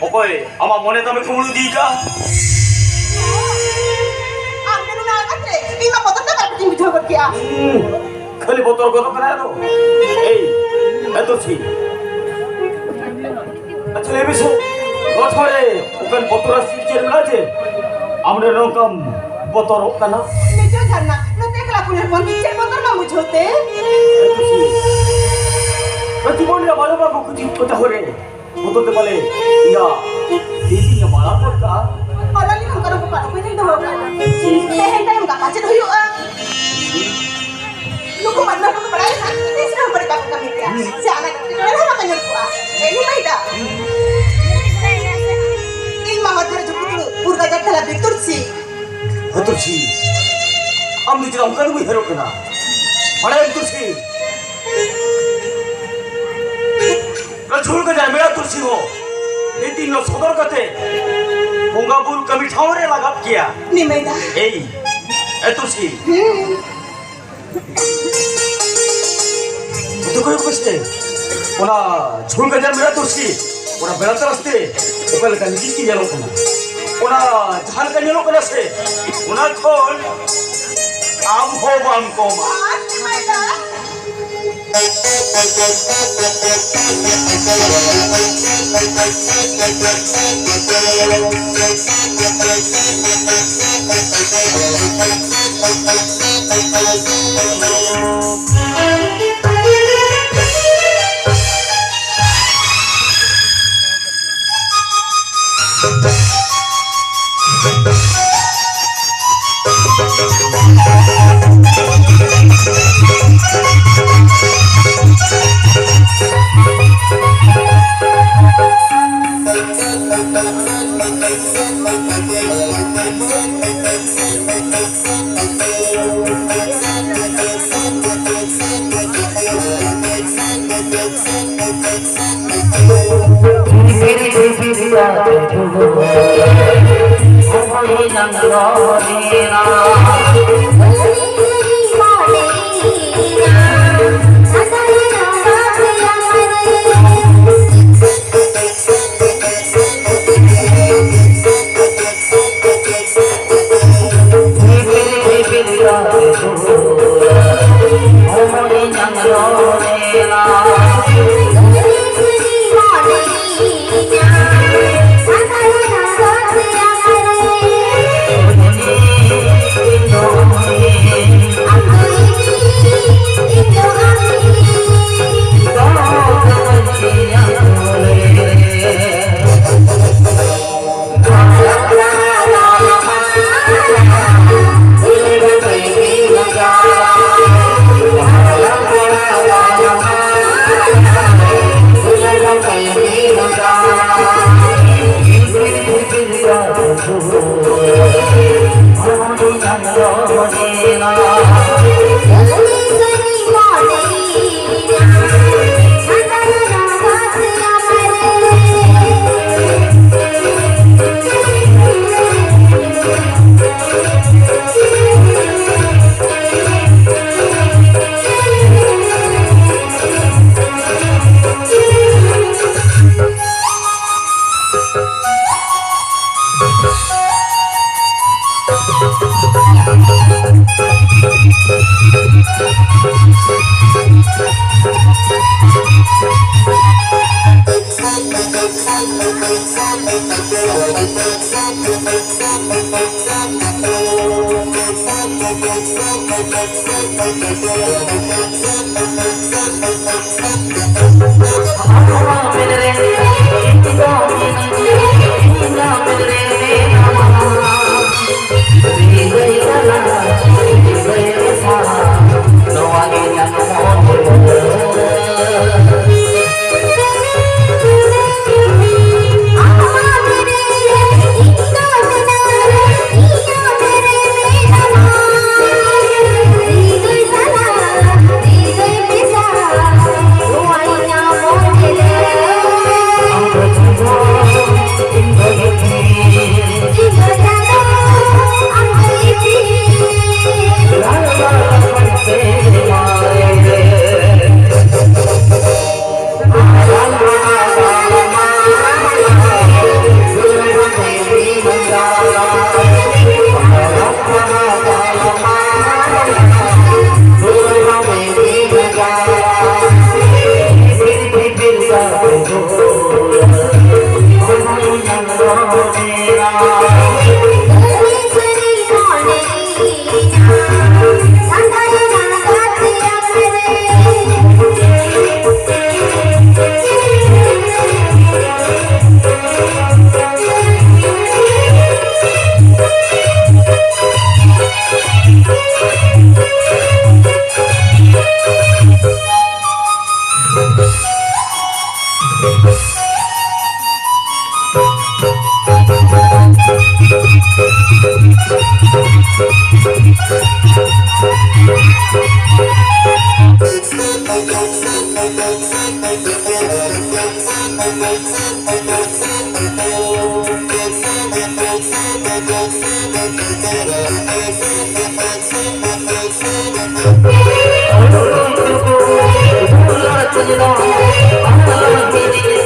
어거이 아마 মনে তবে খবর দিকা আমি না কাছে বিমা পতটা কাটি মিঠো করকিয়া খালি বতর কত করে আলো এই এত ছি আচ্ছা এই বিষয় গছরে ওখান বতর সিস্টেম না যে আমরা রকম বতর কানা নিচে জানা নতে কলা পুনের মন নিচে বতর না মুঝোতে প্রতিবন্ধী ভালো বাবু কিছু কথা হরে বততে বলে ইয়া দিদি মারা পড়তা অলনি খঙ্কার উপকার কইতে তো হোক হেন টাইম গা কাছে হইও Luku mana aku kepada anak ini sudah berkata kami dia. Si anak itu adalah anak yang kuat. Ini baida. Ini mama dari cukup dulu. Purga jadi telah betul sih. betul sih. Amni jadi amkan gue hero kena. Mana betul sih? Rajul ka jadi betul sih ho. Ini lo sodor kate. Bunga buru kami thawre lagap kiya. Ini baida. Betul sih. तो कोई कुछ नहीं ओना झूल का जन मेरा तुर्सी ओना बेलत रास्ते ओकल का निकी की जलो कना ओना झाल का जलो कना से ओना खोल आम हो बाम को मा Thank you.